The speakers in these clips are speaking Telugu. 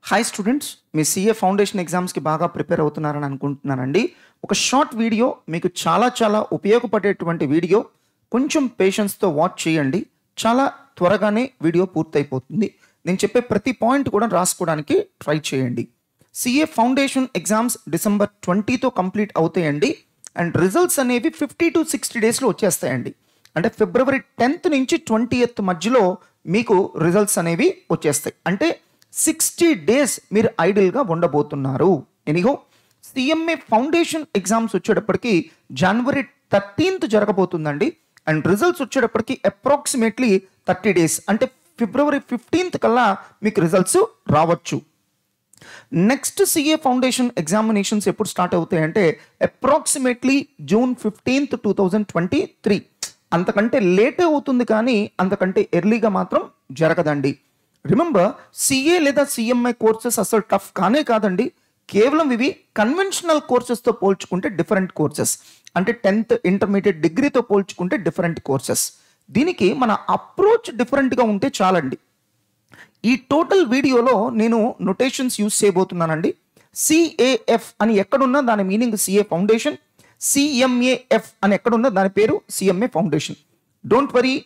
హాయ్ స్టూడెంట్స్, మీ సీఏ ఫౌండేషన్ ఎగ్జామ్స్కి బాగా ప్రిపేర్ అవుతున్నారని అనుకుంటున్నానండి. ఒక షార్ట్ వీడియో మీకు చాలా ఉపయోగపడేటువంటి వీడియో. కొంచెం పేషెన్స్తో వాచ్ చేయండి. చాలా త్వరగానే వీడియో పూర్తయిపోతుంది. నేను చెప్పే ప్రతి పాయింట్ కూడా రాసుకోవడానికి ట్రై చేయండి. సీఏ ఫౌండేషన్ ఎగ్జామ్స్ డిసెంబర్ 20తో కంప్లీట్ అవుతాయండి. అండ్ రిజల్ట్స్ అనేవి 50 to 60 డేస్లో వచ్చేస్తాయండి. అంటే ఫిబ్రవరి 10th నుంచి 20th మధ్యలో మీకు రిజల్ట్స్ అనేవి వచ్చేస్తాయి. అంటే 60 డేస్ మీరు ఐడిల్గా ఉండబోతున్నారు. ఎనిగో సిఎంఏ ఫౌండేషన్ ఎగ్జామ్స్ వచ్చేటప్పటికి జనవరి 13th జరగబోతుందండి. అండ్ రిజల్ట్స్ వచ్చేటప్పటికి అప్రాక్సిమేట్లీ 30 డేస్ అంటే ఫిబ్రవరి 15th కల్లా మీకు రిజల్ట్స్ రావచ్చు. నెక్స్ట్ సిఏ ఫౌండేషన్ ఎగ్జామినేషన్స్ ఎప్పుడు స్టార్ట్ అవుతాయంటే అప్రాక్సిమేట్లీ జూన్ 15th 2023. అంతకంటే లేటే అవుతుంది కానీ అంతకంటే ఎర్లీగా మాత్రం జరగదండి. రిమెంబర్, సిఏ లేదా సిఎంఐ కోర్సెస్ అసలు టఫ్ కానే కాదండి. కేవలం ఇవి కన్వెన్షనల్ కోర్సెస్తో పోల్చుకుంటే డిఫరెంట్ కోర్సెస్. అంటే 10th ఇంటర్మీడియట్ డిగ్రీతో పోల్చుకుంటే డిఫరెంట్ కోర్సెస్. దీనికి మన అప్రోచ్ డిఫరెంట్గా ఉంటే చాలండి. ఈ టోటల్ వీడియోలో నేను నొటేషన్స్ యూజ్ చేయబోతున్నానండి. సిఏఎఫ్ అని ఎక్కడున్నా దాని మీనింగ్ సిఏ ఫౌండేషన్, సిఎంఏఎఫ్ అని ఎక్కడున్నా దాని పేరు సిఎంఏ ఫౌండేషన్. డోంట్ వరీ,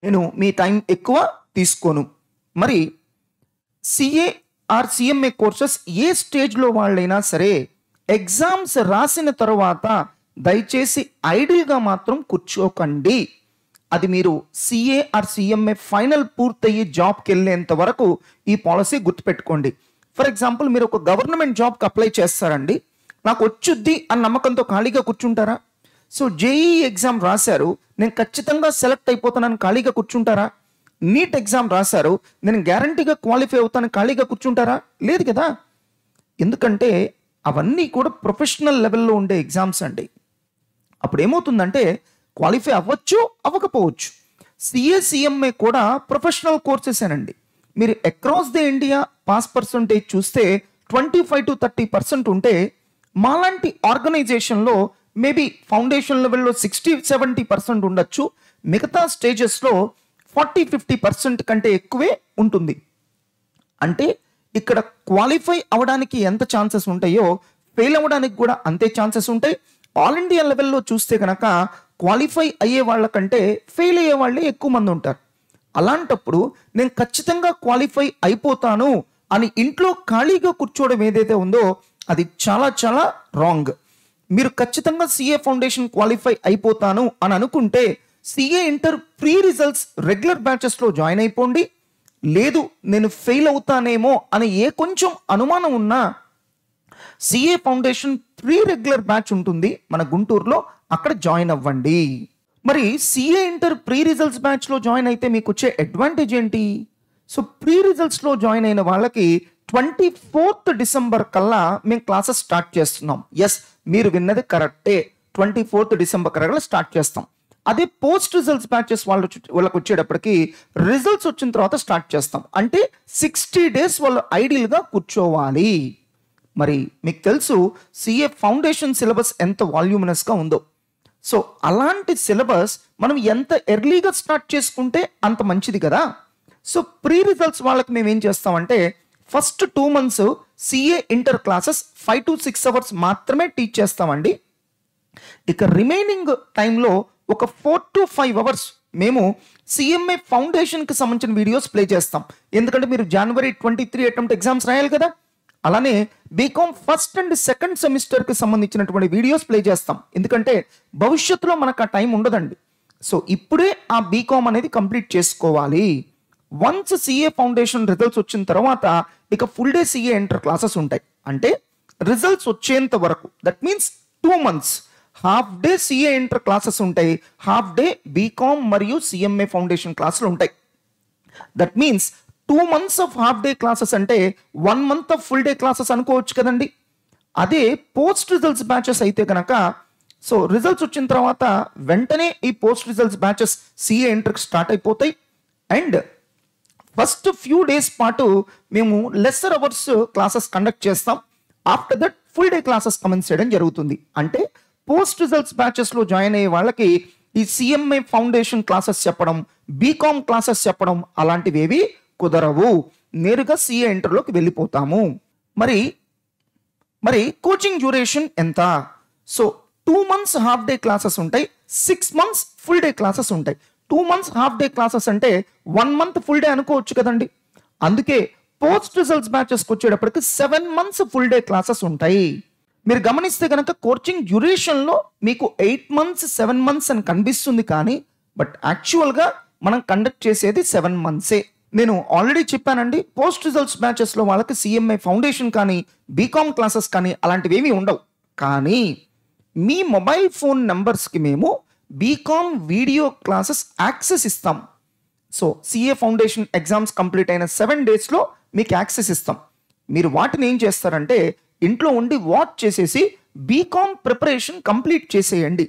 నేను మీ టైం ఎక్కువ తీసుకోను. మరి సిఏ ఆర్ సిఎంఏ కోర్సెస్ ఏ స్టేజ్లో వాళ్ళైనా సరే ఎగ్జామ్స్ రాసిన తర్వాత దయచేసి ఐడిల్గా మాత్రం కూర్చోకండి. అది మీరు సిఏ ఆర్ సిఎంఏ ఫైనల్ పూర్తయ్యి జాబ్కి వెళ్ళేంత వరకు ఈ పాలసీ గుర్తుపెట్టుకోండి. ఫర్ ఎగ్జాంపుల్, మీరు ఒక గవర్నమెంట్ జాబ్కి అప్లై చేస్తారండి. నాకు వచ్చుద్ది అన్న నమ్మకంతో ఖాళీగా కూర్చుంటారా? సో జేఈ ఎగ్జామ్ రాశారు, నేను ఖచ్చితంగా సెలెక్ట్ అయిపోతానని ఖాళీగా కూర్చుంటారా? నీట్ ఎగ్జామ్ రాశారు, నేను గ్యారంటీగా క్వాలిఫై అవుతాను ఖాళీగా కూర్చుంటారా? లేదు కదా. ఎందుకంటే అవన్నీ కూడా ప్రొఫెషనల్ లెవెల్లో ఉండే ఎగ్జామ్స్ అండి. అప్పుడు ఏమవుతుందంటే క్వాలిఫై అవ్వచ్చు, అవ్వకపోవచ్చు. సిఏ సిఎంఏ కూడా ప్రొఫెషనల్ కోర్సెసేనండి. మీరు across the India pass percentage చూస్తే 25 to 30% ఉంటే, మాలాంటి ఆర్గనైజేషన్లో మేబీ ఫౌండేషన్ లెవెల్లో 60-70% ఉండొచ్చు. మిగతా స్టేజెస్లో 40-50% కంటే ఎక్కువే ఉంటుంది. అంటే ఇక్కడ క్వాలిఫై అవ్వడానికి ఎంత ఛాన్సెస్ ఉంటాయో ఫెయిల్ అవ్వడానికి కూడా అంతే ఛాన్సెస్ ఉంటాయి. ఆల్ ఇండియా లెవెల్లో చూస్తే కనుక క్వాలిఫై అయ్యే వాళ్ళకంటే ఫెయిల్ అయ్యే వాళ్ళే ఎక్కువ మంది ఉంటారు. అలాంటప్పుడు నేను ఖచ్చితంగా క్వాలిఫై అయిపోతాను అని ఇంట్లో ఖాళీగా కూర్చోవడం ఏదైతే ఉందో అది చాలా రాంగ్. మీరు ఖచ్చితంగా సిఏ ఫౌండేషన్ క్వాలిఫై అయిపోతాను అని అనుకుంటే CA inter pre results regular బ్యాచెస్లో జాయిన్ అయిపోండి. లేదు నేను ఫెయిల్ అవుతానేమో అని కొంచెం అనుమానం ఉన్నా CA foundation pre regular batch ఉంటుంది మన గుంటూరులో, అక్కడ జాయిన్ అవ్వండి. మరి సిఏ ఇంటర్ ప్రీ రిజల్ట్స్ బ్యాచ్లో జాయిన్ అయితే మీకు వచ్చే అడ్వాంటేజ్ ఏంటి? సో ప్రీ రిజల్ట్స్లో జాయిన్ అయిన వాళ్ళకి 24th డిసెంబర్ కల్లా మేము క్లాసెస్ స్టార్ట్ చేస్తున్నాం. ఎస్, మీరు విన్నది కరెక్టే, 24th డిసెంబర్ కల్లా స్టార్ట్ చేస్తాం. అదే పోస్ట్ రిజల్ట్స్ బ్యాచెస్ వాళ్ళకి వచ్చేటప్పటికి రిజల్ట్స్ వచ్చిన తర్వాత స్టార్ట్ చేస్తాం. అంటే 60 డేస్ వాళ్ళు ఐడియల్గా కూర్చోవాలి. మరి మీకు తెలుసు సిఏ ఫౌండేషన్ సిలబస్ ఎంత వాల్యూమినస్గా ఉందో. సో అలాంటి సిలబస్ మనం ఎంత ఎర్లీగా స్టార్ట్ చేసుకుంటే అంత మంచిది కదా. సో ప్రీ రిజల్ట్స్ వాళ్ళకి మేము ఏం చేస్తామంటే first 2 months CA inter classes 5 to 6 hours మాత్రమే టీచ్ చేస్తామండి. ఇక రిమైనింగ్ టైంలో ఒక 4 to 5 hours మేము సిఎంఏ ఫౌండేషన్కి సంబంధించిన వీడియోస్ ప్లే చేస్తాం. ఎందుకంటే మీరు జనవరి 23 అటెంప్ట్ ఎగ్జామ్స్ రాయాలి కదా. అలానే బీకామ్ ఫస్ట్ అండ్ సెకండ్ సెమిస్టర్కి సంబంధించినటువంటి వీడియోస్ ప్లే చేస్తాం. ఎందుకంటే భవిష్యత్తులో మనకు ఆ టైం ఉండదండి. సో ఇప్పుడే ఆ బీకామ్ అనేది కంప్లీట్ చేసుకోవాలి. వన్స్ సిఏ ఫౌండేషన్ రిజల్ట్స్ వచ్చిన తర్వాత ఇక full day CA inter classes ఉంటాయి. అంటే రిజల్ట్స్ వచ్చేంత వరకు, that means 2 months half day CA inter classes ఉంటాయి, హాఫ్ డే బీకామ్ మరియు సిఎంఏ ఫౌండేషన్ క్లాసులు ఉంటాయి. That means 2 months of half day classes అంటే 1 month of full day classes అనుకోవచ్చు కదండి. అదే పోస్ట్ రిజల్ట్స్ బ్యాచెస్ అయితే కనుక సో రిజల్ట్స్ వచ్చిన తర్వాత వెంటనే ఈ పోస్ట్ రిజల్ట్స్ బ్యాచెస్ సిఏ ఇంటర్కి స్టార్ట్ అయిపోతాయి. అండ్ ఫస్ట్ ఫ్యూ డేస్ పాటు మేము లెస్సర్ అవర్స్ క్లాసెస్ కండక్ట్ చేస్తాం. After that full day classes commence చేయడం జరుగుతుంది. అంటే పోస్ట్ రిజల్ట్స్ బ్యాచెస్లో జాయిన్ అయ్యే వాళ్ళకి ఈ సిఎంఏ ఫౌండేషన్ క్లాసెస్ చెప్పడం, బీకామ్ క్లాసెస్ చెప్పడం అలాంటివి ఏవి కుదరవు. నేరుగా సిఏ ఇంటర్లోకి వెళ్ళిపోతాము. మరి మరి కోచింగ్ డ్యూరేషన్ ఎంత? So 2 months half day classes ఉంటాయి, 6 months ఫుల్ డే క్లాసెస్ ఉంటాయి. 2 months హాఫ్ డే క్లాసెస్ అంటే 1 month ఫుల్ డే అనుకోవచ్చు కదండి. అందుకే పోస్ట్ రిజల్ట్స్ బ్యాచెస్కి వచ్చేటప్పటికి 7 months ఫుల్ డే క్లాసెస్ ఉంటాయి. మీరు గమనిస్తే కనుక కోచింగ్ డ్యూరేషన్లో మీకు 8 months 7 months అని కనిపిస్తుంది, కానీ బట్ యాక్చువల్గా మనం కండక్ట్ చేసేది 7 months. నేను ఆల్రెడీ చెప్పానండి, పోస్ట్ రిజల్ట్స్ బ్యాచెస్లో వాళ్ళకి సిఎంఏ ఫౌండేషన్ కానీ బీకామ్ క్లాసెస్ కానీ అలాంటివి ఏమీ ఉండవు. కానీ మీ మొబైల్ ఫోన్ నెంబర్స్కి మేము బీకామ్ వీడియో క్లాసెస్ యాక్సెస్ ఇస్తాం. So CA foundation exams complete అయిన 7 daysలో మీకు యాక్సెస్ ఇస్తాం. మీరు వాటిని ఏం చేస్తారంటే ఇంట్లో ఉండి వాచ్ చేసేసి బీకామ్ ప్రిపరేషన్ కంప్లీట్ చేసేయండి.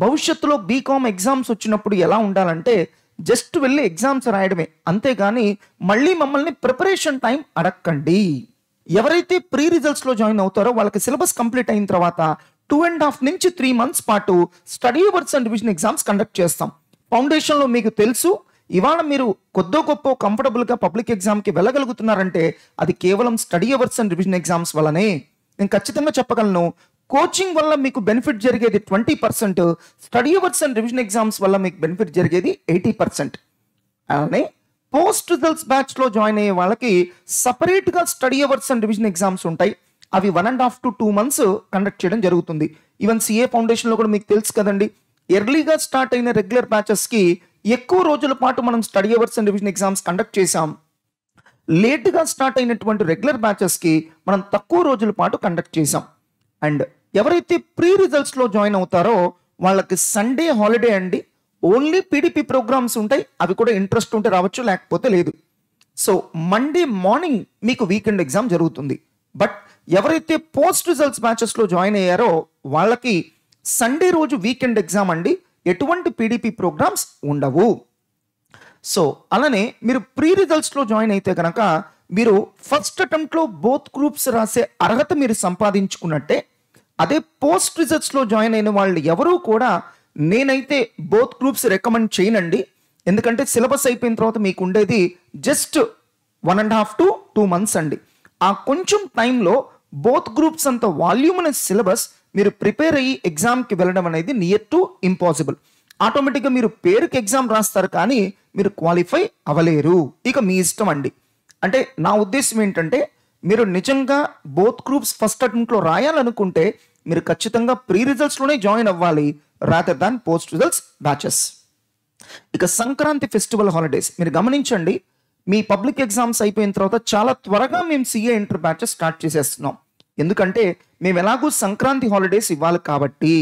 భవిష్యత్తులో బీకామ్ ఎగ్జామ్స్ వచ్చినప్పుడు ఎలా ఉండాలంటే జస్ట్ వెళ్ళి ఎగ్జామ్స్ రాయడమే, అంతేగాని మళ్ళీ మమ్మల్ని ప్రిపరేషన్ టైం అడక్కండి. ఎవరైతే ప్రీ రిజల్ట్స్లో జాయిన్ అవుతారో వాళ్ళకి సిలబస్ కంప్లీట్ అయిన తర్వాత 2.5 నుంచి 3 months పాటు study hours and revision exams conduct చేస్తాం. ఫౌండేషన్లో మీకు తెలుసు, ఇవాళ మీరు కొద్దో గొప్ప కంఫర్టబుల్గా పబ్లిక్ ఎగ్జామ్కి వెళ్ళగలుగుతున్నారంటే అది కేవలం study hours and revision exams వల్లనే. నేను ఖచ్చితంగా చెప్పగలను, కోచింగ్ వల్ల మీకు బెనిఫిట్ జరిగేది 20%, study hours and revision exams వల్ల మీకు బెనిఫిట్ జరిగేది 80%. అలానే పోస్ట్ రిజల్ట్స్ బ్యాచ్లో జాయిన్ అయ్యే వాళ్ళకి సపరేట్గా study hours and revision exams ఉంటాయి. అవి 1.5 to 2 months కండక్ట్ చేయడం జరుగుతుంది. ఈవెన్ సిఏ ఫౌండేషన్లో కూడా మీకు తెలుసు కదండి, ఎర్లీగా స్టార్ట్ అయిన రెగ్యులర్ బ్యాచెస్కి ఎక్కువ రోజుల పాటు మనం study hours and revision exams conduct చేసాం. లేట్గా స్టార్ట్ అయినటువంటి రెగ్యులర్ బ్యాచెస్కి మనం తక్కువ రోజుల పాటు కండక్ట్ చేసాం. అండ్ ఎవరైతే ప్రీ రిజల్ట్స్లో జాయిన్ అవుతారో వాళ్ళకి సండే హాలిడే అండి. ఓన్లీ పీడిపి ప్రోగ్రామ్స్ ఉంటాయి, అవి కూడా ఇంట్రెస్ట్ ఉంటే రావచ్చు, లేకపోతే లేదు. సో మండే మార్నింగ్ మీకు వీకెండ్ ఎగ్జామ్ జరుగుతుంది. బట్ ఎవరైతే పోస్ట్ రిజల్ట్స్ బ్యాచెస్లో జాయిన్ అయ్యారో వాళ్ళకి సండే రోజు వీకెండ్ ఎగ్జామ్ అండి, ఎటువంటి పీడిపి ప్రోగ్రామ్స్ ఉండవు. సో అలానే మీరు ప్రీ రిజల్ట్స్లో జాయిన్ అయితే కనుక మీరు ఫస్ట్ అటెంప్ట్లో బోత్ గ్రూప్స్ రాసే అర్హత మీరు సంపాదించుకున్నట్టే. అదే పోస్ట్ రిజల్ట్స్లో జాయిన్ అయిన వాళ్ళు ఎవరూ కూడా నేనైతే బోత్ గ్రూప్స్ రికమెండ్ చేయనండి. ఎందుకంటే సిలబస్ అయిపోయిన తర్వాత మీకు ఉండేది జస్ట్ 1.5 to 2 months అండి. ఆ కొంచెం టైంలో బోత్ గ్రూప్స్ అంత వాల్యూమినస్ సిలబస్ మీరు ప్రిపేర్ అయ్యి ఎగ్జామ్కి వెళ్ళడం అనేది నియర్ టు ఇంపాసిబుల్. ఆటోమేటిక్గా మీరు పేరుకి ఎగ్జామ్ రాస్తారు, కానీ మీరు క్వాలిఫై అవ్వలేరు. ఇక మీ ఇష్టం అండి. అంటే నా ఉద్దేశం ఏంటంటే మీరు నిజంగా బోత్ గ్రూప్స్ ఫస్ట్ అటెంప్ట్లో రాయాలనుకుంటే మీరు ఖచ్చితంగా ప్రీ రిజల్ట్స్లోనే జాయిన్ అవ్వాలి, rather than post results batches. ఇక సంక్రాంతి ఫెస్టివల్ హాలిడేస్ మీరు గమనించండి, మీ పబ్లిక్ ఎగ్జామ్స్ అయిపోయిన తర్వాత చాలా త్వరగా మేము సిఏ ఇంటర్ బ్యాచెస్ స్టార్ట్ చేసేస్తున్నాం. ఎందుకంటే మేము ఎలాగూ సంక్రాంతి హాలిడేస్ ఇవ్వాలి కాబట్టి.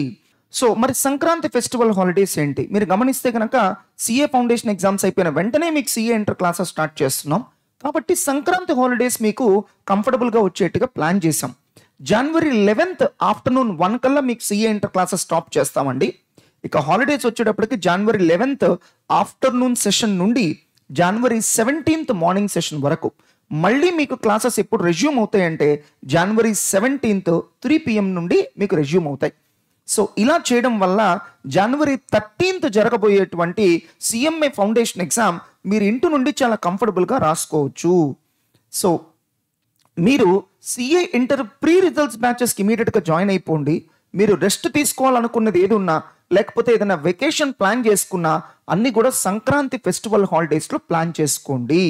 సో మరి సంక్రాంతి ఫెస్టివల్ హాలిడేస్ ఏంటి? మీరు గమనిస్తే కనుక సిఏ ఫౌండేషన్ ఎగ్జామ్స్ అయిపోయిన వెంటనే మీకు సిఏ ఇంటర్ క్లాసెస్ స్టార్ట్ చేస్తున్నాం. కాబట్టి సంక్రాంతి హాలిడేస్ మీకు కంఫర్టబుల్గా వచ్చేట్టుగా ప్లాన్ చేసాం. January 11th ఆఫ్టర్నూన్ 1 కల్లా మీకు సిఏ ఇంటర్ క్లాసెస్ స్టాప్ చేస్తామండి. ఇక హాలిడేస్ వచ్చేటప్పటికి January 11th ఆఫ్టర్నూన్ సెషన్ నుండి January 17th మార్నింగ్ సెషన్ వరకు. మళ్ళీ మీకు క్లాసెస్ ఎప్పుడు రెజ్యూమ్ అవుతాయంటే January 17th 3 PM నుండి మీకు రెజ్యూమ్ అవుతాయి. సో ఇలా చేయడం వల్ల January 13th జరగబోయేటువంటి సిఎంఏ ఫౌండేషన్ ఎగ్జామ్ మీరు ఇంటి నుండి చాలా కంఫర్టబుల్గా రాసుకోవచ్చు. సో మీరు సిఏ ఇంటర్ ప్రీ రిజల్ట్స్ బ్యాచెస్కి ఇమీడియట్గా జాయిన్ అయిపోండి. మీరు రెస్ట్ తీసుకోవాలనుకున్నది ఏది ఉన్నా, లేకపోతే ఏదైనా వెకేషన్ ప్లాన్ చేసుకున్నా అన్నీ కూడా సంక్రాంతి ఫెస్టివల్ హాలిడేస్లో ప్లాన్ చేసుకోండి.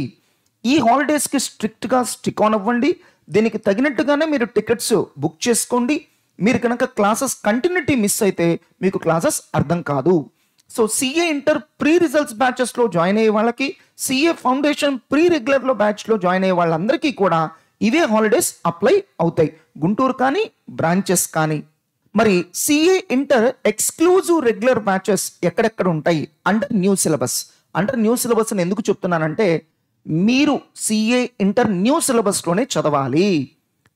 ఈ హాలిడేస్కి స్ట్రిక్ట్గా స్టిక్ ఆన్ అవ్వండి. దీనికి తగినట్టుగానే మీరు టికెట్స్ బుక్ చేసుకోండి. మీరు కనుక క్లాసెస్ కంటిన్యూటీ మిస్ అయితే మీకు క్లాసెస్ అర్థం కాదు. So CA inter pre results బ్యాచెస్లో జాయిన్ అయ్యే వాళ్ళకి, సిఏ ఫౌండేషన్ ప్రీ రెగ్యులర్లో బ్యాచ్లో జాయిన్ అయ్యే వాళ్ళందరికీ కూడా ఇవే హాలిడేస్ అప్లై అవుతాయి, గుంటూరు కానీ బ్రాంచెస్ కానీ. మరి CA inter exclusive regular batches ఎక్కడెక్కడ ఉంటాయి under new syllabus. Under new syllabus అని ఎందుకు చెప్తున్నానంటే మీరు సిఏ ఇంటర్ న్యూ సిలబస్లోనే చదవాలి.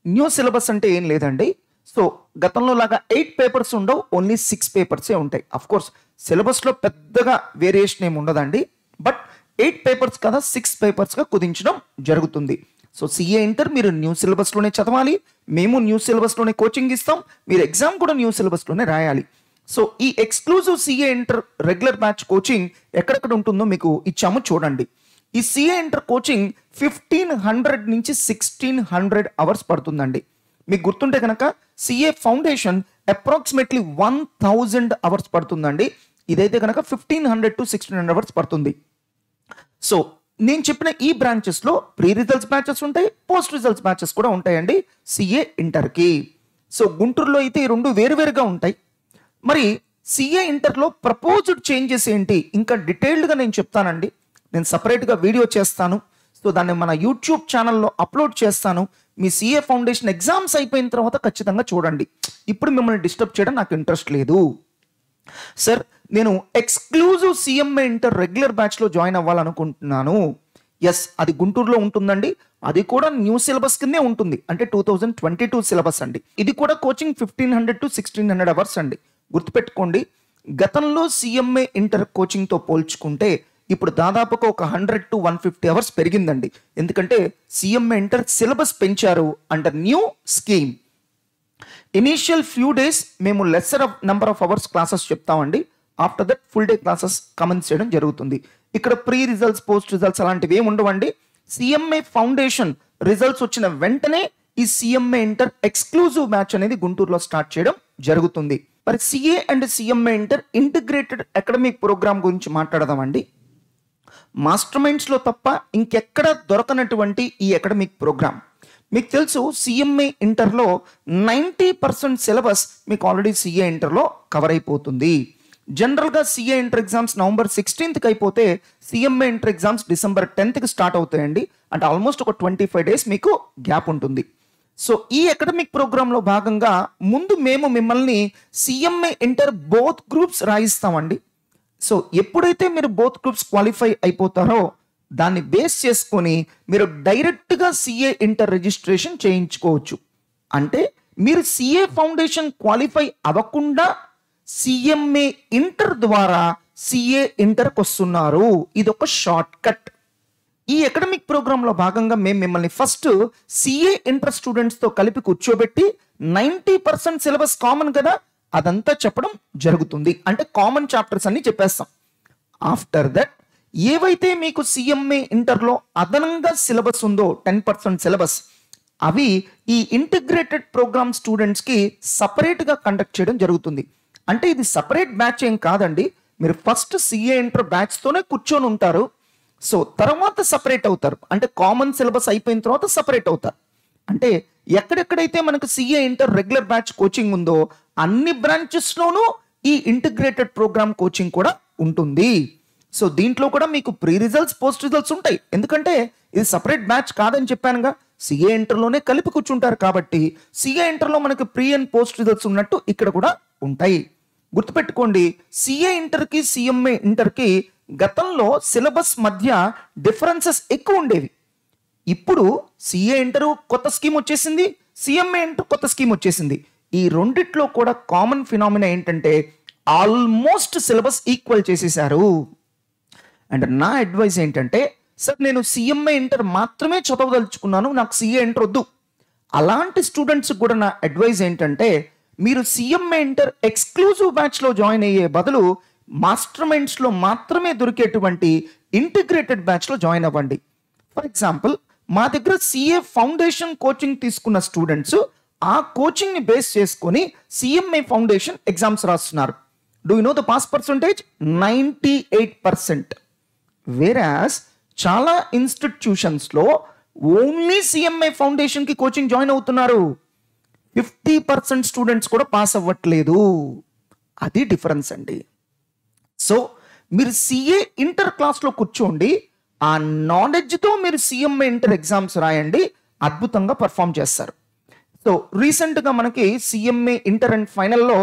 న్యూ సిలబస్ అంటే ఏం లేదండి, సో గతంలో లాగా 8 పేపర్స్ ఉండవు, ఓన్లీ 6 పేపర్సే ఉంటాయి. అఫ్ కోర్స్ సిలబస్లో పెద్దగా వేరియేషన్ ఏమి ఉండదండి, బట్ 8 పేపర్స్ కదా 6 పేపర్స్గా కుదించడం జరుగుతుంది. సో సిఏ ఇంటర్ మీరు న్యూ సిలబస్లోనే చదవాలి. మేము న్యూ సిలబస్లోనే కోచింగ్ ఇస్తాం. మీరు ఎగ్జామ్ కూడా న్యూ సిలబస్లోనే రాయాలి. సో ఈ exclusive CA inter regular batch coaching ఎక్కడెక్కడ ఉంటుందో మీకు ఇచ్చాము చూడండి. ఈ సిఏ ఇంటర్ కోచింగ్ 1500 నుంచి 1600 అవర్స్ పడుతుందండి. మీకు గుర్తుంటే కనుక సిఏ ఫౌండేషన్ అప్రాక్సిమేట్లీ 1000 అవర్స్ పడుతుందండి. ఇదైతే కనుక 1500 to 1600 అవర్స్ పడుతుంది. సో నేను చెప్పిన ఈ బ్రాంచెస్లో ప్రీ రిజల్ట్స్ బ్యాచెస్ ఉంటాయి, పోస్ట్ రిజల్ట్స్ బ్యాచెస్ కూడా ఉంటాయండి సిఏ ఇంటర్కి. సో గుంటూరులో అయితే ఈ రెండు వేరువేరుగా ఉంటాయి. మరి సిఏ ఇంటర్లో ప్రపోజ్డ్ చేంజెస్ ఏంటి ఇంకా డీటెయిల్డ్గా నేను చెప్తానండి. నేను సపరేట్గా వీడియో చేస్తాను. సో దాన్ని మన యూట్యూబ్ ఛానల్లో అప్లోడ్ చేస్తాను. మీ సిఏ ఫౌండేషన్ ఎగ్జామ్స్ అయిపోయిన తర్వాత ఖచ్చితంగా చూడండి. ఇప్పుడు మిమ్మల్ని డిస్టర్బ్ చేయడం నాకు ఇంట్రెస్ట్ లేదు. సార్ నేను ఎక్స్క్లూజివ్ సిఎంఏ ఇంటర్ రెగ్యులర్ బ్యాచ్లో జాయిన్ అవ్వాలనుకుంటున్నాను. ఎస్, అది గుంటూరులో ఉంటుందండి. అది కూడా న్యూ సిలబస్ కిందే ఉంటుంది, అంటే 2022 సిలబస్ అండి. ఇది కూడా కోచింగ్ 1500 to 1600 అవర్స్ అండి. గుర్తుపెట్టుకోండి, గతంలో సిఎంఏ ఇంటర్ కోచింగ్తో పోల్చుకుంటే ఇప్పుడు దాదాపుగా ఒక 100 to 150 అవర్స్ పెరిగిందండి. ఎందుకంటే సిఎంఏ ఇంటర్ సిలబస్ పెంచారు under new scheme. Initial few days మేము lesser number of hours classes చెప్తామండి. After that full day classes comments చేయడం జరుగుతుంది. ఇక్కడ ప్రీ రిజల్ట్స్, పోస్ట్ రిజల్ట్స్ అలాంటివి ఏమి ఉండవండి. సిఎంఏ ఫౌండేషన్ రిజల్ట్స్ వచ్చిన వెంటనే ఈ సిఎంఏ ఇంటర్ ఎక్స్క్లూజివ్ బ్యాచ్ అనేది గుంటూరులో స్టార్ట్ చేయడం జరుగుతుంది. మరి CA and CMA inter integrated academic programme గురించి మాట్లాడదామండి. మాస్టర్ మైండ్స్లో తప్ప ఇంకెక్కడ దొరకనటువంటి ఈ అకాడమిక్ ప్రోగ్రామ్. మీకు తెలుసు సిఎంఏ ఇంటర్లో 90% సిలబస్ మీకు ఆల్రెడీ సిఏ ఇంటర్లో కవర్ అయిపోతుంది. జనరల్గా CA inter exams November 16th అయిపోతే CMA inter exams December 10th start అవుతాయండి. అంటే ఆల్మోస్ట్ ఒక 25 days మీకు గ్యాప్ ఉంటుంది. సో ఈ అకాడమిక్ ప్రోగ్రాంలో భాగంగా ముందు మేము మిమ్మల్ని సిఎంఏ ఇంటర్ బోత్ గ్రూప్స్ రాయిస్తామండి. సో ఎప్పుడైతే మీరు బోత్ గ్రూప్స్ క్వాలిఫై అయిపోతారో దాన్ని బేస్ చేసుకొని మీరు డైరెక్ట్గా సిఏ ఇంటర్ రిజిస్ట్రేషన్ చేయించుకోవచ్చు. అంటే మీరు సిఏ ఫౌండేషన్ క్వాలిఫై అవ్వకుండా సిఎంఏ ఇంటర్ ద్వారా సిఏ ఇంటర్కి వస్తున్నారు. ఇది ఒక షార్ట్ కట్. ఈ అకాడమిక్ ప్రోగ్రాంలో భాగంగా మేము మిమ్మల్ని ఫస్ట్ సిఏ ఇంటర్ స్టూడెంట్స్తో కలిపి కూర్చోబెట్టి 90% సిలబస్ కామన్ కదా, అదంతా చెప్పడం జరుగుతుంది. అంటే కామన్ చాప్టర్స్ అన్ని చెప్పేస్తాం. ఆఫ్టర్ దట్ ఏవైతే మీకు సిఎంఏ ఇంటర్లో అదనంగా సిలబస్ ఉందో 10% సిలబస్, అవి ఈ ఇంటిగ్రేటెడ్ ప్రోగ్రామ్ స్టూడెంట్స్కి సపరేట్గా కండక్ట్ చేయడం జరుగుతుంది. అంటే ఇది సపరేట్ బ్యాచ్ ఏం కాదండి. మీరు ఫస్ట్ సిఏ ఇంటర్ బ్యాచ్తోనే కూర్చొని ఉంటారు. సో తర్వాత సపరేట్ అవుతారు. అంటే కామన్ సిలబస్ అయిపోయిన తర్వాత సపరేట్ అవుతారు. అంటే ఎక్కడెక్కడైతే మనకు CA inter regular batch coaching ఉందో అన్ని బ్రాంచెస్లోనూ ఈ ఇంటిగ్రేటెడ్ ప్రోగ్రామ్ కోచింగ్ కూడా ఉంటుంది. సో దీంట్లో కూడా మీకు ప్రీ రిజల్ట్స్, పోస్ట్ రిజల్ట్స్ ఉంటాయి. ఎందుకంటే ఇది సపరేట్ బ్యాచ్ కాదని చెప్పానుగా, సిఏ ఇంటర్లోనే కలిపి కూర్చుంటారు కాబట్టి సిఏ ఇంటర్లో మనకి ప్రీ అండ్ పోస్ట్ రిజల్ట్స్ ఉన్నట్టు ఇక్కడ కూడా ఉంటాయి. గుర్తుపెట్టుకోండి, సిఏ ఇంటర్కి సిఎంఏ ఇంటర్కి గతంలో సిలబస్ మధ్య డిఫరెన్సెస్ ఎక్కువ ఉండేవి. ఇప్పుడు సిఏ ఇంటర్ కొత్త స్కీమ్ వచ్చేసింది, సిఎంఏ ఇంటర్ కొత్త స్కీమ్ వచ్చేసింది. ఈ రెండిట్లో కూడా కామన్ ఫినామినా ఏంటంటే ఆల్మోస్ట్ సిలబస్ ఈక్వల్ చేసేసారు. అండ్ నా అడ్వైస్ ఏంటంటే, సార్ నేను సిఎంఏ ఇంటర్ మాత్రమే చదవదలుచుకున్నాను, నాకు సిఏ ఇంటర్ వద్దు, అలాంటి స్టూడెంట్స్ కూడా నా అడ్వైస్ ఏంటంటే మీరు సిఎంఏ ఇంటర్ ఎక్స్క్లూజివ్ బ్యాచ్లో జాయిన్ అయ్యే బదులు మాస్టర్ మైండ్స్లో మాత్రమే దొరికేటువంటి ఇంటిగ్రేటెడ్ బ్యాచ్లో జాయిన్ అవ్వండి. ఫర్ ఎగ్జాంపుల్, మా దగ్గర సిఏ ఫౌండేషన్ కోచింగ్ తీసుకున్న స్టూడెంట్స్ ఆ కోచింగ్ని బేస్ చేసుకొని సిఎంఏ ఫౌండేషన్ ఎగ్జామ్స్ రాస్తున్నారు. Do you know the pass percentage? 98%. వేరాస్ చాలా ఇన్స్టిట్యూషన్స్లో ఓన్లీ సిఎంఏ ఫౌండేషన్కి కోచింగ్ జాయిన్ అవుతున్నారు. 50% స్టూడెంట్స్ కూడా పాస్ అవ్వట్లేదు. అది డిఫరెన్స్ అండి. సో మీరు సిఏ ఇంటర్ క్లాస్లో కూర్చోండి, ఆ నాలెడ్జ్తో మీరు సిఎంఏ ఇంటర్ ఎగ్జామ్స్ రాయండి, అద్భుతంగా పర్ఫామ్ చేస్తారు. సో రీసెంట్గా మనకి సిఎంఏ ఇంటర్ అండ్ ఫైనల్లో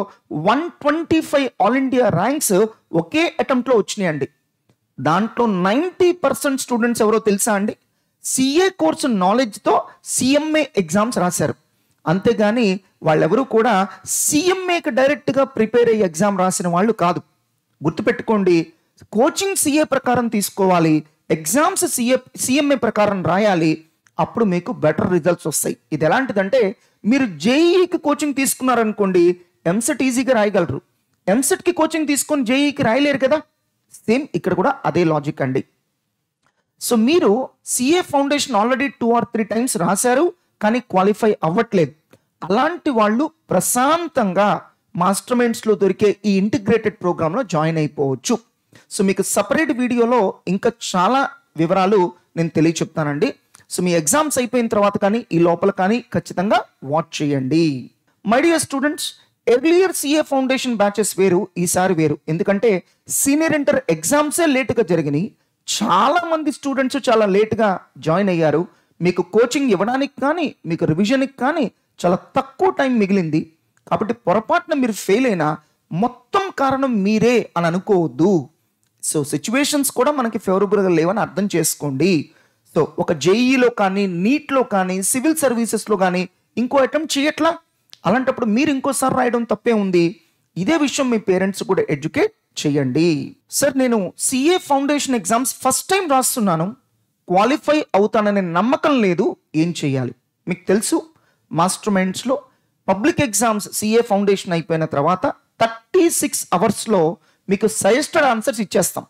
125 ఆల్ ఇండియా ర్యాంక్స్ ఒకే అటెంప్ట్లో వచ్చినాయండి. దాంట్లో 90% స్టూడెంట్స్ ఎవరో తెలుసా అండి? సిఏ కోర్సు నాలెడ్జ్తో సిఎంఏ ఎగ్జామ్స్ రాశారు. అంతేగాని వాళ్ళెవరూ కూడా సిఎంఏకి డైరెక్ట్గా ప్రిపేర్ అయ్యే ఎగ్జామ్ రాసిన వాళ్ళు కాదు. గుర్తుపెట్టుకోండి, కోచింగ్ సిఏ ప్రకారం తీసుకోవాలి, ఎగ్జామ్స్ సిఎంఏ ప్రకారం రాయాలి, అప్పుడు మీకు బెటర్ రిజల్ట్స్ వస్తాయి. ఇది ఎలాంటిదంటే, మీరు జేఈకి కోచింగ్ తీసుకున్నారనుకోండి, ఎంసెట్ ఈజీగా రాయగలరు. ఎంసెట్కి కోచింగ్ తీసుకొని జేఈకి రాయలేరు కదా. సేమ్ ఇక్కడ కూడా అదే లాజిక్ అండి. సో మీరు CA foundation already 2 or 3 times రాశారు, కానీ క్వాలిఫై అవ్వట్లేదు. అలాంటి వాళ్ళు ప్రశాంతంగా మాస్టర్ మైండ్స్లో దొరికే ఈ ఇంటిగ్రేటెడ్ ప్రోగ్రాంలో జాయిన్ అయిపోవచ్చు. సో మీకు సపరేట్ వీడియోలో ఇంకా చాలా వివరాలు నేను తెలియచెప్తానండి. సో మీ ఎగ్జామ్స్ అయిపోయిన తర్వాత కానీ ఈ లోపల కానీ ఖచ్చితంగా వాచ్ చేయండి. My dear students, earlier CA foundation batches వేరు, ఈసారి వేరు. ఎందుకంటే సీనియర్ ఇంటర్ ఎగ్జామ్సే లేటుగా జరిగినాయి. చాలా మంది స్టూడెంట్స్ చాలా లేటుగా జాయిన్ అయ్యారు. మీకు కోచింగ్ ఇవ్వడానికి కానీ మీకు రివిజన్కి కానీ చాలా తక్కువ టైం మిగిలింది. కాబట్టి పొరపాటున మీరు ఫెయిల్ అయినా మొత్తం కారణం మీరే అని అనుకోవద్దు. సో సిచ్యువేషన్స్ కూడా మనకి ఫేవరబుల్గా లేవని అర్థం చేసుకోండి. సో ఒక జేఈలో కానీ నీట్లో కానీ సివిల్ సర్వీసెస్లో కానీ ఇంకో అటెంప్ట్ చేయట్లా, అలాంటప్పుడు మీరు ఇంకోసారి రాయడం తప్పే ఉంది. ఇదే విషయం మీ పేరెంట్స్ కూడా ఎడ్యుకేట్ చేయండి. సార్ నేను CA foundation exams first time రాస్తున్నాను, క్వాలిఫై అవుతాననే నమ్మకం లేదు, ఏం చేయాలి? మీకు తెలుసు మాస్టర్ మైండ్స్లో పబ్లిక్ ఎగ్జామ్స్ సిఏ ఫౌండేషన్ అయిపోయిన తర్వాత 36 అవర్స్లో మీకు సజెస్టెడ్ ఆన్సర్స్ ఇచ్చేస్తాం.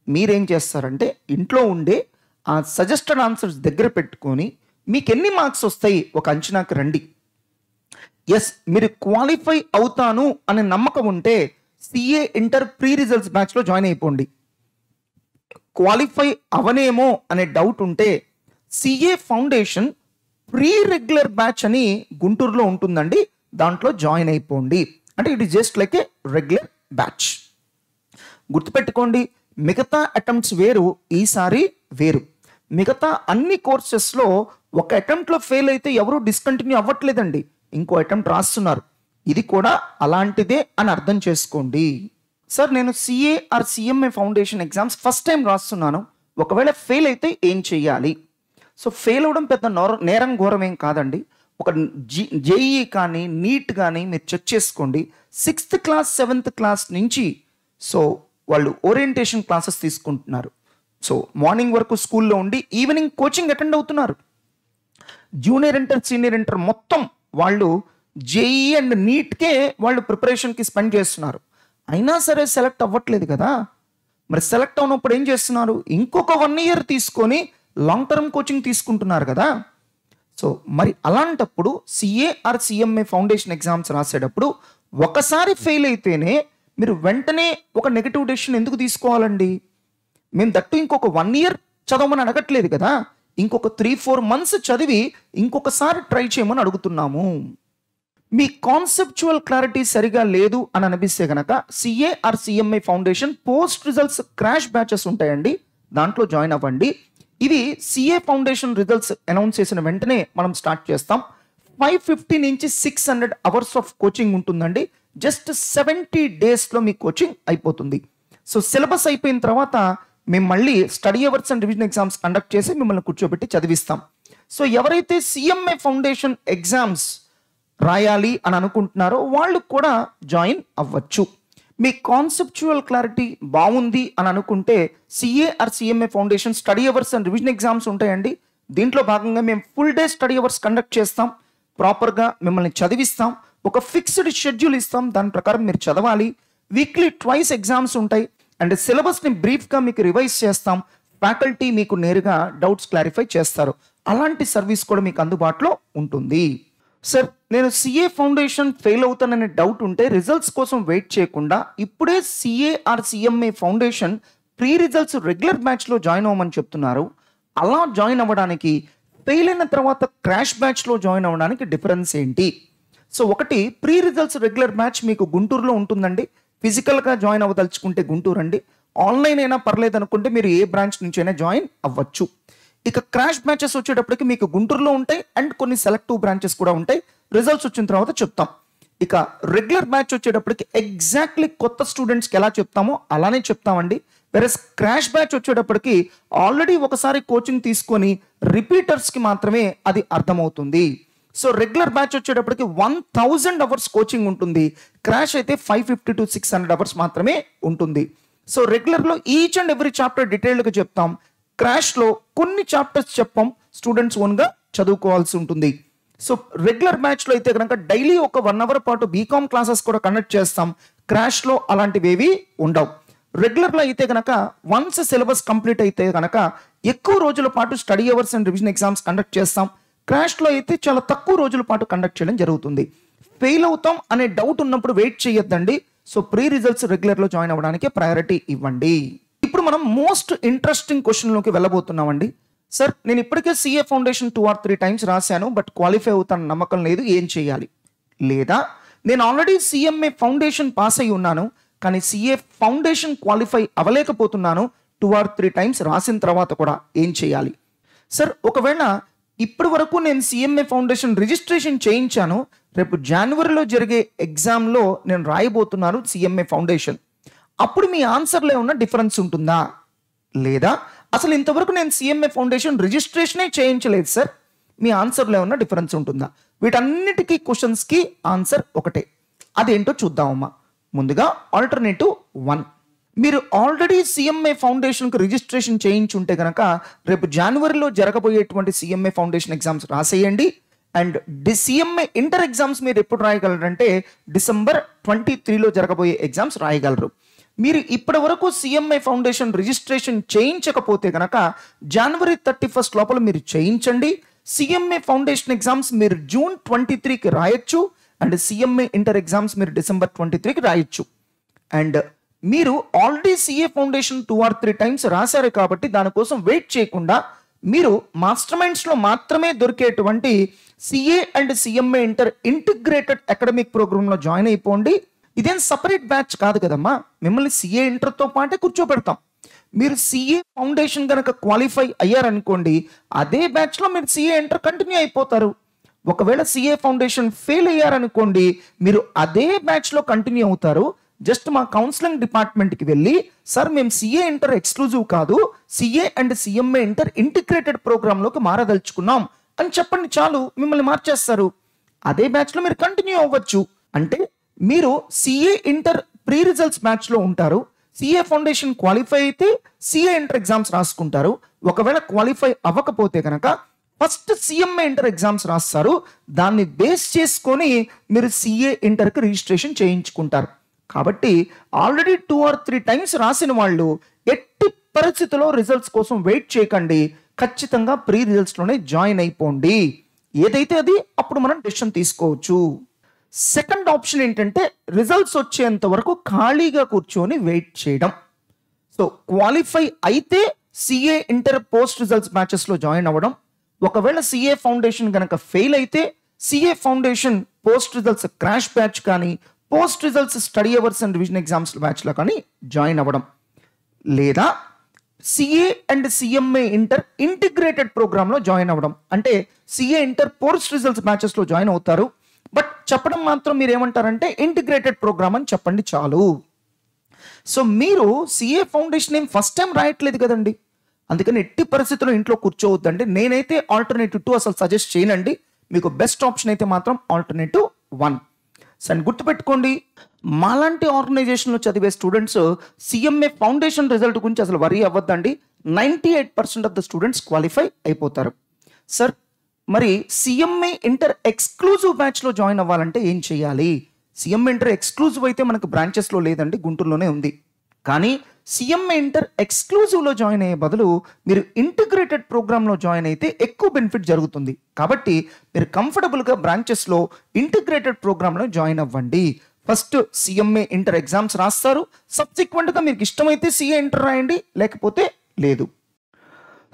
మీరేం చేస్తారంటే ఇంట్లో ఉండే ఆ సజెస్టెడ్ ఆన్సర్స్ దగ్గర పెట్టుకొని మీకు ఎన్ని మార్క్స్ వస్తాయి ఒక అంచనాకి రండి. ఎస్, మీరు క్వాలిఫై అవుతాను అనే నమ్మకం ఉంటే సిఏ ఇంటర్ ప్రీ రిజల్ట్స్ బ్యాచ్లో జాయిన్ అయిపోండి. క్వాలిఫై అవనేమో అనే డౌట్ ఉంటే CA foundation pre regular batch అని గుంటూరులో ఉంటుందండి, దాంట్లో జాయిన్ అయిపోండి. అంటే it is just like A regular batch. గుర్తుపెట్టుకోండి, మిగతా అటెంప్ట్స్ వేరు, ఈసారి వేరు. మిగతా అన్ని కోర్సెస్లో ఒక అటెంప్ట్లో ఫెయిల్ అయితే ఎవరు డిస్కంటిన్యూ అవ్వట్లేదండి, ఇంకో అటెంప్ట్ రాస్తున్నారు. ఇది కూడా అలాంటిదే అని అర్థం చేసుకోండి. సార్ నేను CA or CMA foundation exams first time రాస్తున్నాను, ఒకవేళ ఫెయిల్ అయితే ఏం చెయ్యాలి? సో ఫెయిల్ అవ్వడం పెద్ద నేరం ఘోరం ఏం కాదండి. ఒక జేఈ కానీ నీట్ కానీ మీరు చెక్ చేసుకోండి. 6th క్లాస్ 7th క్లాస్ నుంచి సో వాళ్ళు ఓరియంటేషన్ క్లాసెస్ తీసుకుంటున్నారు. సో మార్నింగ్ వరకు స్కూల్లో ఉండి ఈవినింగ్ కోచింగ్ అటెండ్ అవుతున్నారు. జూనియర్ ఇంటర్ సీనియర్ ఇంటర్ మొత్తం వాళ్ళు జేఈ అండ్ నీట్కే వాళ్ళు ప్రిపరేషన్కి స్పెండ్ చేస్తున్నారు. అయినా సరే సెలెక్ట్ అవ్వట్లేదు కదా. మరి సెలెక్ట్ అవునప్పుడు ఏం చేస్తున్నారు? ఇంకొక 1 year తీసుకొని లాంగ్ టర్మ్ కోచింగ్ తీసుకుంటున్నారు కదా. సో మరి అలాంటప్పుడు CA or CMA foundation exams రాసేటప్పుడు ఒకసారి ఫెయిల్ అయితేనే మీరు వెంటనే ఒక నెగటివ్ డెసిషన్ ఎందుకు తీసుకోవాలండి? మేము దట్టు ఇంకొక 1 year చదవమని అడగట్లేదు కదా, ఇంకొక 3-4 months చదివి ఇంకొకసారి ట్రై చేయమని అడుగుతున్నాము. మీ కాన్సెప్చువల్ క్లారిటీ సరిగా లేదు అని అనిపిస్తే కనుక CA are CMI foundation post results crash batches ఉంటాయండి, దాంట్లో జాయిన్ అవ్వండి. ఇవి సిఏ ఫౌండేషన్ రిజల్ట్స్ అనౌన్స్ చేసిన వెంటనే మనం స్టార్ట్ చేస్తాం. 550 నుంచి 600 అవర్స్ ఆఫ్ కోచింగ్ ఉంటుందండి. జస్ట్ 70 daysలో మీ కోచింగ్ అయిపోతుంది. సో సిలబస్ అయిపోయిన తర్వాత మేము మళ్ళీ study hours and revision exams conduct చేసి మిమ్మల్ని కూర్చోబెట్టి చదివిస్తాం. సో ఎవరైతే సిఎంఏ ఫౌండేషన్ ఎగ్జామ్స్ రాయాలి అని అనుకుంటున్నారో వాళ్ళు కూడా జాయిన్ అవ్వచ్చు. మీ కాన్సెప్చువల్ క్లారిటీ బాగుంది అని అనుకుంటే CA or CMA foundation study hours and revision exams ఉంటాయండి. దీంట్లో భాగంగా మేము full day study hours conduct చేస్తాం, ప్రాపర్గా మిమ్మల్ని చదివిస్తాం, ఒక ఫిక్స్డ్ షెడ్యూల్ ఇస్తాం, దాని ప్రకారం మీరు చదవాలి. వీక్లీ 2 ఎగ్జామ్స్ ఉంటాయి అండ్ సిలబస్ని బ్రీఫ్గా మీకు రివైజ్ చేస్తాం. ఫ్యాకల్టీ మీకు నేరుగా డౌట్స్ క్లారిఫై చేస్తారు. అలాంటి సర్వీస్ కూడా మీకు అందుబాటులో ఉంటుంది. సార్ నేను సిఏ ఫౌండేషన్ ఫెయిల్ అవుతాననే డౌట్ ఉంటే రిజల్ట్స్ కోసం వెయిట్ చేయకుండా ఇప్పుడే CA or CMA foundation pre results regular బ్యాచ్లో జాయిన్ అవ్వమని చెప్తున్నారు. అలా జాయిన్ అవ్వడానికి ఫెయిల్ అయిన తర్వాత క్రాష్ బ్యాచ్లో జాయిన్ అవ్వడానికి డిఫరెన్స్ ఏంటి? సో ఒకటి, ప్రీ రిజల్ట్స్ రెగ్యులర్ బ్యాచ్ మీకు గుంటూరులో ఉంటుందండి. ఫిజికల్గా జాయిన్ అవ్వదలుచుకుంటే గుంటూరు అండి, ఆన్లైన్ అయినా పర్లేదు అనుకుంటే మీరు ఏ బ్రాంచ్ నుంచి అయినా జాయిన్ అవ్వచ్చు. ఇక క్రాష్ బ్యాచెస్ వచ్చేటప్పటికి మీకు గుంటూరులో ఉంటాయి అండ్ కొన్ని సెలెక్టివ్ బ్రాంచెస్ కూడా ఉంటాయి. రిజల్ట్స్ వచ్చిన తర్వాత చెప్తాం. ఇక రెగ్యులర్ బ్యాచ్ వచ్చేటప్పటికి ఎగ్జాక్ట్లీ కొత్త స్టూడెంట్స్కి ఎలా చెప్తామో అలానే చెప్తామండి. వెరస్ క్రాష్ బ్యాచ్ వచ్చేటప్పటికి ఆల్రెడీ ఒకసారి కోచింగ్ తీసుకొని రిపీటర్స్కి మాత్రమే అది అర్థమవుతుంది. సో రెగ్యులర్ బ్యాచ్ వచ్చేటప్పటికి 1000 అవర్స్ కోచింగ్ ఉంటుంది, క్రాష్ అయితే 550 to 600 అవర్స్ మాత్రమే ఉంటుంది. సో రెగ్యులర్లో ఈచ్ అండ్ ఎవ్రీ చాప్టర్ డీటెయిల్డ్గా చెప్తాం, క్రాష్లో కొన్ని చాప్టర్స్ చెప్పాం, స్టూడెంట్స్ ఓన్గా చదువుకోవాల్సి ఉంటుంది. సో రెగ్యులర్ బ్యాచ్లో అయితే కనుక డైలీ ఒక 1 hour పాటు బీకామ్ క్లాసెస్ కూడా కండక్ట్ చేస్తాం. క్రాష్లో అలాంటివి ఏవి ఉండవు. రెగ్యులర్లో అయితే కనుక వన్స్ సిలబస్ కంప్లీట్ అయితే కనుక ఎక్కువ రోజుల పాటు study hours and revision exams conduct చేస్తాం. క్రాష్లో అయితే చాలా తక్కువ రోజుల పాటు కండక్ట్ చేయడం జరుగుతుంది. ఫెయిల్ అవుతాం అనే డౌట్ ఉన్నప్పుడు వెయిట్ చేయొద్దండి. సో ప్రీ రిజల్ట్స్ రెగ్యులర్లో జాయిన్ అవ్వడానికి ప్రయారిటీ ఇవ్వండి. ఇప్పుడు మనం మోస్ట్ ఇంట్రెస్టింగ్ క్వశ్చన్లోకి వెళ్ళబోతున్నామండి. సార్, నేను ఇప్పటికే సిఏ ఫౌండేషన్ 2 or 3 times రాశాను, బట్ క్వాలిఫై అవుతాను నమ్మకం లేదు, ఏం చేయాలి? లేదా నేను ఆల్రెడీ సిఎంఏ ఫౌండేషన్ పాస్ అయి ఉన్నాను, కానీ CA foundation qualify అవ్వలేకపోతున్నాను, 2 or 3 times రాసిన తర్వాత కూడా ఏం చేయాలి? సార్, ఒకవేళ ఇప్పటి వరకు నేను సిఎంఏ ఫౌండేషన్ రిజిస్ట్రేషన్ చేయించాను, రేపు జనవరిలో జరిగే ఎగ్జామ్లో నేను రాయబోతున్నాను సిఎంఏ ఫౌండేషన్, అప్పుడు మీ ఆన్సర్లో ఏమన్నా డిఫరెన్స్ ఉంటుందా? లేదా అసలు ఇంతవరకు నేను సిఎంఏ ఫౌండేషన్ రిజిస్ట్రేషనే చేయించలేదు సార్, మీ ఆన్సర్లో ఏమన్నా డిఫరెన్స్ ఉంటుందా? వీటన్నిటికీ క్వశ్చన్స్కి ఆన్సర్ ఒకటే. అదేంటో చూద్దామమ్మా. ముందుగా ఆల్టర్నేటివ్ 1. మీరు ఆల్రెడీ సిఎంఏ ఫౌండేషన్కి రిజిస్ట్రేషన్ చేయించుంటే కనుక రేపు జనవరిలో జరగబోయేటువంటి సిఎంఏ ఫౌండేషన్ ఎగ్జామ్స్ రాసేయండి. అండ్ సిఎంఏ ఇంటర్ ఎగ్జామ్స్ మీరు ఎప్పుడు రాయగలరంటే December 23లో జరగబోయే ఎగ్జామ్స్ రాయగలరు. మీరు ఇప్పటి వరకు సిఎంఏ ఫౌండేషన్ రిజిస్ట్రేషన్ చేయించకపోతే కనుక January 31 లోపల మీరు చేయించండి. సిఎంఏ ఫౌండేషన్ ఎగ్జామ్స్ మీరు June 23కి రాయొచ్చు. అండ్ సిఎంఏ ఇంటర్ ఎగ్జామ్స్ మీరు December 23కి రాయొచ్చు. అండ్ మీరు already CA foundation 2 or 3 times రాశారు కాబట్టి దానికోసం వెయిట్ చేయకుండా మీరు మాస్టర్ మైండ్స్లో మాత్రమే దొరికేటువంటి CA and CMA inter integrated academic ప్రోగ్రాంలో జాయిన్ అయిపోండి. ఇదేం సపరేట్ బ్యాచ్ కాదు కదమ్మా, మిమ్మల్ని సిఏ ఇంటర్తో పాటే కూర్చోబెడతాం. మీరు సిఏ ఫౌండేషన్ కనుక క్వాలిఫై అయ్యారనుకోండి, అదే బ్యాచ్లో మీరు సిఏ ఇంటర్ కంటిన్యూ అయిపోతారు. ఒకవేళ సిఏ ఫౌండేషన్ ఫెయిల్ అయ్యారనుకోండి, మీరు అదే బ్యాచ్లో కంటిన్యూ అవుతారు. జస్ట్ మా కౌన్సిలింగ్ డిపార్ట్మెంట్కి వెళ్ళి, సార్ మేము సిఏ ఇంటర్ ఎక్స్క్లూజివ్ కాదు, CA and CMA inter integrated ప్రోగ్రాంలోకి మారదలుచుకున్నాం అని చెప్పండి, చాలు, మిమ్మల్ని మార్చేస్తారు. అదే బ్యాచ్లో మీరు కంటిన్యూ అవ్వచ్చు. అంటే మీరు సిఏ ఇంటర్ ప్రీ రిజల్ట్స్ బ్యాచ్లో ఉంటారు. సిఏ ఫౌండేషన్ క్వాలిఫై అయితే సిఏ ఇంటర్ ఎగ్జామ్స్ రాసుకుంటారు. ఒకవేళ క్వాలిఫై అవ్వకపోతే కనుక ఫస్ట్ సిఎంఏ ఇంటర్ ఎగ్జామ్స్ రాస్తారు. దాన్ని బేస్ చేసుకొని మీరు సిఏ ఇంటర్కి రిజిస్ట్రేషన్ చేయించుకుంటారు. కాబట్టి ఆల్రెడీ 2 or 3 times రాసిన వాళ్ళు ఎట్టి పరిస్థితుల్లో రిజల్ట్స్ కోసం వెయిట్ చేయకండి, ఖచ్చితంగా ప్రీ రిజల్ట్స్లోనే జాయిన్ అయిపోండి. ఏదైతే అది అప్పుడు మనం డెసిషన్ తీసుకోవచ్చు. సెకండ్ ఆప్షన్ ఏంటంటే రిజల్ట్స్ వచ్చేంత వరకు ఖాళీగా కూర్చొని వెయిట్ చేయడం. సో క్వాలిఫై అయితే సిఏ ఇంటర్ పోస్ట్ రిజల్ట్స్ బ్యాచెస్లో జాయిన్ అవ్వడం. ఒకవేళ సిఏ ఫౌండేషన్ కనుక ఫెయిల్ అయితే CA foundation post results crash batch కానీ post results study hours and revision exams బ్యాచ్లో కానీ జాయిన్ అవ్వడం. లేదా CA and CMA inter integrated ప్రోగ్రాంలో జాయిన్ అవ్వడం. అంటే సిఏ ఇంటర్ పోస్ట్ రిజల్ట్స్ బ్యాచెస్లో జాయిన్ అవుతారు, బట్ చెప్పడం మాత్రం మీరు ఏమంటారంటే ఇంటిగ్రేటెడ్ ప్రోగ్రామ్ అని చెప్పండి చాలు. సో మీరు సిఏ ఫౌండేషన్ ఏం ఫస్ట్ టైం రాయట్లేదు కదండి, అందుకని ఎట్టి పరిస్థితుల్లో ఇంట్లో కూర్చోవద్దండి. నేనైతే ఆల్టర్నేటివ్ 2 అసలు సజెస్ట్ చేయనండి. మీకు బెస్ట్ ఆప్షన్ అయితే మాత్రం ఆల్టర్నేటివ్ 1. అండ్ గుర్తుపెట్టుకోండి, మాలాంటి ఆర్గనైజేషన్లో చదివే స్టూడెంట్స్ సిఎంఏ ఫౌండేషన్ రిజల్ట్ గురించి అసలు వరీ అవ్వద్దండి. 98% ఆఫ్ ద స్టూడెంట్స్ క్వాలిఫై అయిపోతారు. సార్, మరి సిఎంఏ ఇంటర్ ఎక్స్క్లూజివ్ బ్యాచ్లో జాయిన్ అవ్వాలంటే ఏం చేయాలి? సిఎంఏ ఇంటర్ ఎక్స్క్లూజివ్ అయితే మనకు బ్రాంచెస్లో లేదండి, గుంటూరులోనే ఉంది. కానీ సిఎంఏ ఇంటర్ ఎక్స్క్లూజివ్లో జాయిన్ అయ్యే బదులు మీరు ఇంటిగ్రేటెడ్ ప్రోగ్రాంలో జాయిన్ అయితే ఎక్కువ బెనిఫిట్ జరుగుతుంది. కాబట్టి మీరు కంఫర్టబుల్గా బ్రాంచెస్లో ఇంటిగ్రేటెడ్ ప్రోగ్రాంలో జాయిన్ అవ్వండి. ఫస్ట్ సిఎంఏ ఇంటర్ ఎగ్జామ్స్ రాస్తారు, సబ్సిక్వెంట్గా మీకు ఇష్టమైతే సిఏ ఇంటర్ రాయండి, లేకపోతే లేదు.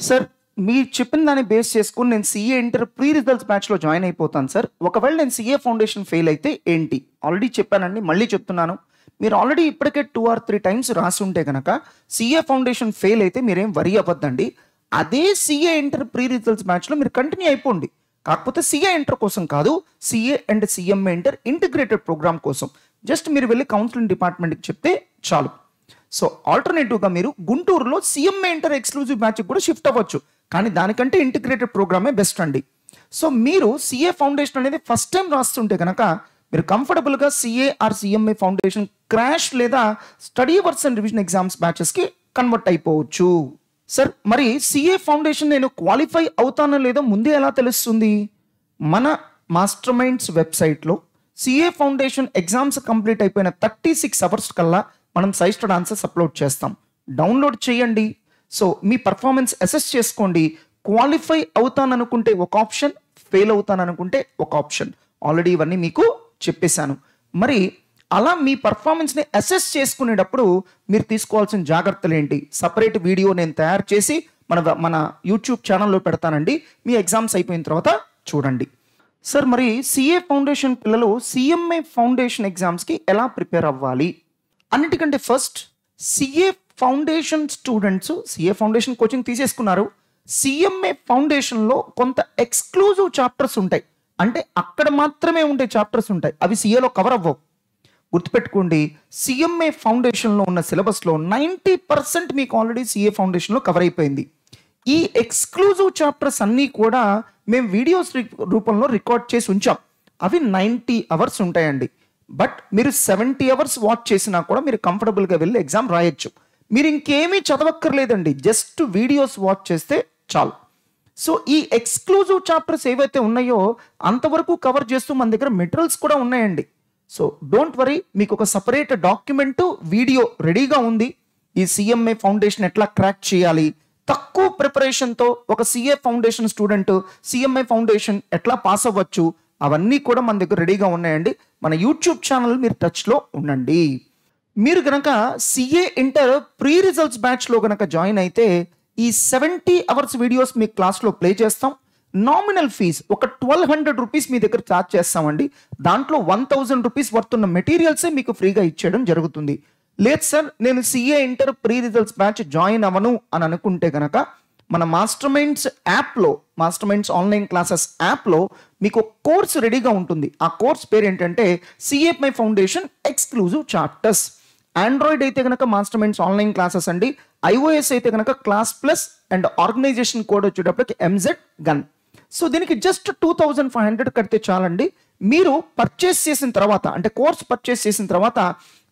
సార్, మీరు చెప్పిన దాన్ని బేస్ చేసుకుని నేను సిఏ ఇంటర్ ప్రీ రిజల్ట్స్ బ్యాచ్లో జాయిన్ అయిపోతాను సార్, ఒకవేళ నేను సిఏ ఫౌండేషన్ ఫెయిల్ అయితే ఏంటి? ఆల్రెడీ చెప్పానండి, మళ్ళీ చెప్తున్నాను. మీరు ఆల్రెడీ ఇప్పటికే 2 or 3 times రాసి ఉంటే కనుక సిఏ ఫౌండేషన్ ఫెయిల్ అయితే మీరేం వరీ అవ్వద్దండి. అదే సిఏ ఇంటర్ ప్రీ రిజల్ట్స్ బ్యాచ్లో మీరు కంటిన్యూ అయిపోండి. కాకపోతే సిఏ ఇంటర్ కోసం కాదు, CA and CMA inter integrated programme కోసం జస్ట్ మీరు వెళ్ళి కౌన్సిలింగ్ డిపార్ట్మెంట్కి చెప్తే చాలు. సో ఆల్టర్నేటివ్గా మీరు గుంటూరులో సిఎంఏ ఇంటర్ ఎక్స్క్లూజివ్ బ్యాచ్కి కూడా షిఫ్ట్ అవ్వచ్చు, కానీ దానికంటే ఇంటిగ్రేటెడ్ ప్రోగ్రామే బెస్ట్ అండి. సో మీరు సిఏ ఫౌండేషన్ అనేది ఫస్ట్ టైం రాస్తుంటే కనుక మీరు కంఫర్టబుల్గా CA or CMA foundation crash లేదా study hours and revision exams బ్యాచెస్కి కన్వర్ట్ అయిపోవచ్చు. సార్, మరి సిఏ ఫౌండేషన్ నేను క్వాలిఫై అవుతానో లేదో ముందే ఎలా తెలుస్తుంది? మన మాస్టర్ మైండ్స్ వెబ్సైట్లో సిఏ ఫౌండేషన్ ఎగ్జామ్స్ కంప్లీట్ అయిపోయిన 36 hours కల్లా మనం సజెస్టెడ్ ఆన్సర్స్ అప్లోడ్ చేస్తాం. డౌన్లోడ్ చేయండి. సో మీ పర్ఫార్మెన్స్ అసెస్ చేసుకోండి. క్వాలిఫై అవుతాననుకుంటే ఒక ఆప్షన్, ఫెయిల్ అవుతాననుకుంటే ఒక ఆప్షన్. ఆల్రెడీ ఇవన్నీ మీకు చెప్పేశాను. మరి అలా మీ పర్ఫార్మెన్స్ని అసెస్ చేసుకునేటప్పుడు మీరు తీసుకోవాల్సిన జాగ్రత్తలు ఏంటి? సపరేట్ వీడియో నేను తయారు చేసి మన యూట్యూబ్ ఛానల్లో పెడతానండి. మీ ఎగ్జామ్స్ అయిపోయిన తర్వాత చూడండి. సార్, మరి సిఏ ఫౌండేషన్ పిల్లలు సిఎంఏ ఫౌండేషన్ ఎగ్జామ్స్కి ఎలా ప్రిపేర్ అవ్వాలి? అన్నిటికంటే first, CA foundation students CA foundation coaching తీసేసుకున్నారు. సిఎంఏ ఫౌండేషన్లో కొంత ఎక్స్క్లూజివ్ చాప్టర్స్ ఉంటాయి. అంటే అక్కడ మాత్రమే ఉండే చాప్టర్స్ ఉంటాయి. అవి సిఏలో కవర్ అవ్వవు. గుర్తుపెట్టుకోండి, సిఎంఏ ఫౌండేషన్లో ఉన్న సిలబస్లో 90% మీకు ఆల్రెడీ సిఏ ఫౌండేషన్లో కవర్ అయిపోయింది. ఈ ఎక్స్క్లూజివ్ చాప్టర్స్ అన్నీ కూడా మేము వీడియోస్ రూపంలో రికార్డ్ చేసి ఉంచాం. అవి 90 అవర్స్ ఉంటాయండి. బట్ మీరు 70 అవర్స్ వాచ్ చేసినా కూడా మీరు కంఫర్టబుల్గా వెళ్ళి ఎగ్జామ్ రాయొచ్చు. మీరు ఇంకేమీ చదవక్కర్లేదండి, జస్ట్ వీడియోస్ వాచ్ చేస్తే చాలు. సో ఈ ఎక్స్క్లూజివ్ చాప్టర్స్ ఏవైతే ఉన్నాయో అంతవరకు కవర్ చేస్తూ మన దగ్గర మెటీరియల్స్ కూడా ఉన్నాయండి. సో డోంట్ వరీ, మీకు ఒక సపరేట్ డాక్యుమెంట్ వీడియో రెడీగా ఉంది. ఈ సిఎంఏ ఫౌండేషన్ ఎట్లా క్రాక్ చేయాలి, తక్కువ ప్రిపరేషన్తో ఒక CA foundation student CMA foundation ఎట్లా పాస్ అవ్వచ్చు, అవన్నీ కూడా మన దగ్గర రెడీగా ఉన్నాయండి. మన యూట్యూబ్ ఛానల్ మీరు టచ్లో ఉండండి. మీరు కనుక సిఏ ఇంటర్ ప్రీ రిజల్ట్స్ బ్యాచ్లో కనుక జాయిన్ అయితే ఈ 70 అవర్స్ వీడియోస్ మీ క్లాస్లో ప్లే చేస్తాం. నామినల్ ఫీజ్ ఒక 1200 రూపీస్ మీ దగ్గర ఛార్జ్ చేస్తామండి. దాంట్లో 1000 రూపీస్ వర్తున్న మెటీరియల్సే మీకు ఫ్రీగా ఇచ్చేయడం జరుగుతుంది. లేదు సార్, నేను CA inter pre results batch join అవ్వను అని అనుకుంటే కనుక మన మాస్టర్ మైండ్స్ యాప్లో, మాస్టర్ మైండ్స్ ఆన్లైన్ క్లాసెస్ యాప్లో మీకు కోర్స్ రెడీగా ఉంటుంది. ఆ కోర్స్ పేరు ఏంటంటే CMA foundation exclusive chapters. Android అయితే కనుక మాస్టర్ మైండ్స్ ఆన్లైన్ క్లాసెస్ అండి. ఐఓఎస్ అయితే కనుక Class Plus and organisation code వచ్చేటప్పటికి ఎంజెడ్ గన్. సో దీనికి జస్ట్ 2500 కడితే చాలండి. మీరు పర్చేస్ చేసిన తర్వాత, అంటే కోర్స్ పర్చేస్ చేసిన తర్వాత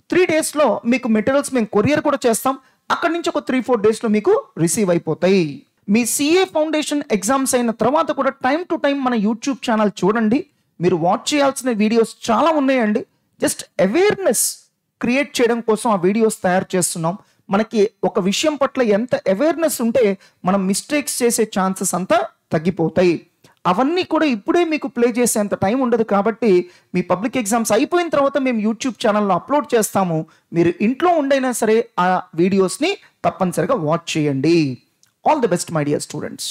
3 డేస్లో మీకు మెటీరియల్స్ మేము కొరియర్ కూడా చేస్తాం. అక్కడి నుంచి ఒక 3-4 డేస్లో మీకు రిసీవ్ అయిపోతాయి. మీ సిఏ ఫౌండేషన్ ఎగ్జామ్స్ అయిన తర్వాత కూడా టైం టు టైం మన యూట్యూబ్ ఛానల్ చూడండి. మీరు వాచ్ చేయాల్సిన వీడియోస్ చాలా ఉన్నాయండి. జస్ట్ అవేర్నెస్ క్రియేట్ చేయడం కోసం ఆ వీడియోస్ తయారు చేస్తున్నాం. మనకి ఒక విషయం పట్ల ఎంత అవేర్నెస్ ఉంటే మనం మిస్టేక్స్ చేసే ఛాన్సెస్ అంతా తగ్గిపోతాయి. అవన్నీ కూడా ఇప్పుడే మీకు ప్లే చేసేంత టైం ఉండదు. కాబట్టి మీ పబ్లిక్ ఎగ్జామ్స్ అయిపోయిన తర్వాత మేము యూట్యూబ్ ఛానల్లో అప్లోడ్ చేస్తాము. మీరు ఇంట్లో ఉండైనా సరే ఆ వీడియోస్ని తప్పనిసరిగా వాచ్ చేయండి. All the best my dear students.